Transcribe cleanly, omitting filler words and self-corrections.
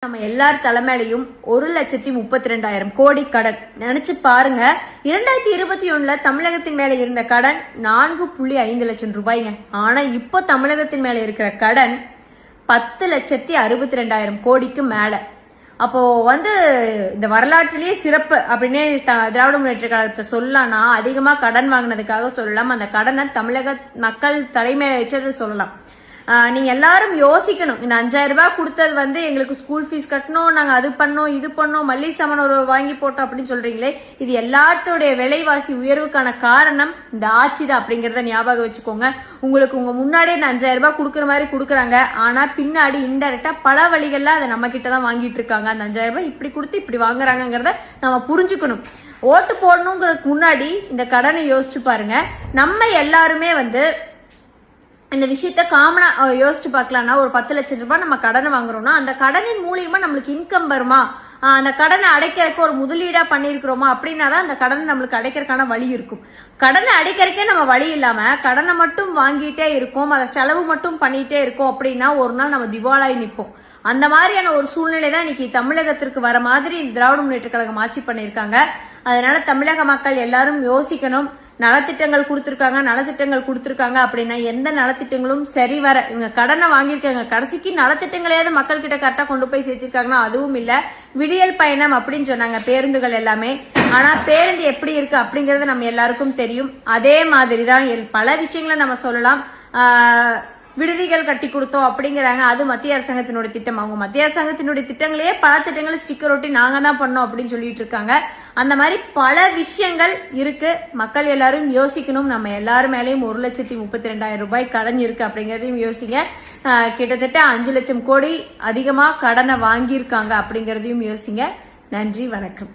நம்ம எல்லார் தலைமையிலையும் 1,32,000 கோடி கடன். நினைச்சு பாருங்க, 2021 தமிழகத்தின் மேல இருந்த கடன் 4.5 லட்சம் ரூபாய்ங்க. ஆனா இப்போ தமிழகத்தின் மேல இருக்கிற கடன் 10,62,000 கோடிக்கு மேல. அப்போ இந்த வரலாற்றிலேயே சிறப்பு அப்படின்னே திராவிட முன்னேற்ற கழகத்தை சொல்லலாம்னா, அதிகமா கடன் வாங்கினதுக்காக சொல்லலாம். அந்த கடனை தமிழக மக்கள் தலைமையில வச்சது சொல்லலாம். நீங்க எல்லாரும் யோசிக்கணும், இந்த 5,000 ரூபாய் கொடுத்தது எங்களுக்கு ஸ்கூல் ஃபீஸ் கட்டணும், நாங்க அது பண்ணோம் இது பண்ணோம், மல்லிகை சாமான் ஒரு வாங்கி போட்டோம் அப்படின்னு சொல்றீங்களே, இது எல்லாத்தோடைய விலைவாசி உயர்வுக்கான காரணம் இந்த ஆட்சி தான் அப்படிங்கறத ஞாபகம் வச்சுக்கோங்க. உங்களுக்கு உங்க முன்னாடியே இந்த 5,000 ரூபாய் கொடுக்குற மாதிரி கொடுக்குறாங்க, ஆனா பின்னாடி இன்டைரக்டா பல வழிகள்ல அதை நம்ம கிட்ட தான் வாங்கிட்டு இருக்காங்க. அந்த 5,000 ரூபாய் இப்படி கொடுத்து இப்படி வாங்குறாங்கிறத நம்ம புரிஞ்சுக்கணும். ஓட்டு போடணுங்கிறதுக்கு முன்னாடி இந்த கடனை யோசிச்சு பாருங்க. நம்ம எல்லாருமே இந்த விஷயத்த காமனா யோசிச்சு பார்க்கலாம்னா, ஒரு 10 லட்சம் ரூபாய் நம்ம கடனை வாங்குறோம்னா, அந்த கடனின் மூலியமா நம்மளுக்கு இன்கம் வருமா, அந்த கடனை அடைக்கிறதுக்கு ஒரு முதலீடா பண்ணிருக்கிறோமா அப்படின்னா தான் அந்த கடனை நம்மளுக்கு அடைக்கிறதுக்கான வழி இருக்கும். கடனை அடைக்கிறதுக்கே நம்ம வழி இல்லாம கடனை மட்டும் வாங்கிட்டே இருக்கோம், அதை செலவு மட்டும் பண்ணிட்டே இருக்கோம் அப்படின்னா ஒரு நாள் நம்ம திவாலாகி நிற்போம். அந்த மாதிரியான ஒரு சூழ்நிலை தான் இன்னைக்கு தமிழகத்திற்கு வர மாதிரி திராவிட முன்னேற்ற கழகம் ஆட்சி பண்ணியிருக்காங்க. அதனால தமிழக மக்கள் எல்லாரும் யோசிக்கணும். நலத்திட்டங்கள் கொடுத்திருக்காங்க அப்படின்னா எந்த நலத்திட்டங்களும் சரி வர இவங்க கடனை வாங்கியிருக்காங்க, கடைசிக்கு நலத்திட்டங்களையாவது மக்கள் கிட்ட கரெக்டா கொண்டு போய் சேர்த்திருக்காங்கன்னா அதுவும் இல்ல. விடியல் பயணம் அப்படின்னு சொன்னாங்க பேருந்துகள் எல்லாமே, ஆனா பேருந்து எப்படி இருக்கு அப்படிங்கறது நம்ம எல்லாருக்கும் தெரியும். அதே மாதிரிதான் பல விஷயங்களை நம்ம சொல்லலாம். விடுதிகள் கட்டி கொடுத்தோம் அப்படிங்கிறாங்க, அது மத்திய அரசாங்கத்தினுடைய திட்டம். அவங்க மத்திய அரசாங்கத்தினுடைய திட்டங்களையே பல திட்டங்களை ஸ்டிக்கர் ஒட்டி நாங்க தான் பண்ணோம் அப்படின்னு சொல்லிட்டு இருக்காங்க. அந்த மாதிரி பல விஷயங்கள் இருக்கு. மக்கள் எல்லாரும் யோசிக்கணும். நம்ம எல்லாரும் மேலேயும் 1,32,000 ரூபாய் கடன் இருக்கு அப்படிங்கறதையும் யோசிங்க. கிட்டத்தட்ட 5 லட்சம் கோடி அதிகமா கடனை வாங்கியிருக்காங்க அப்படிங்கறதையும் யோசிங்க. நன்றி, வணக்கம்.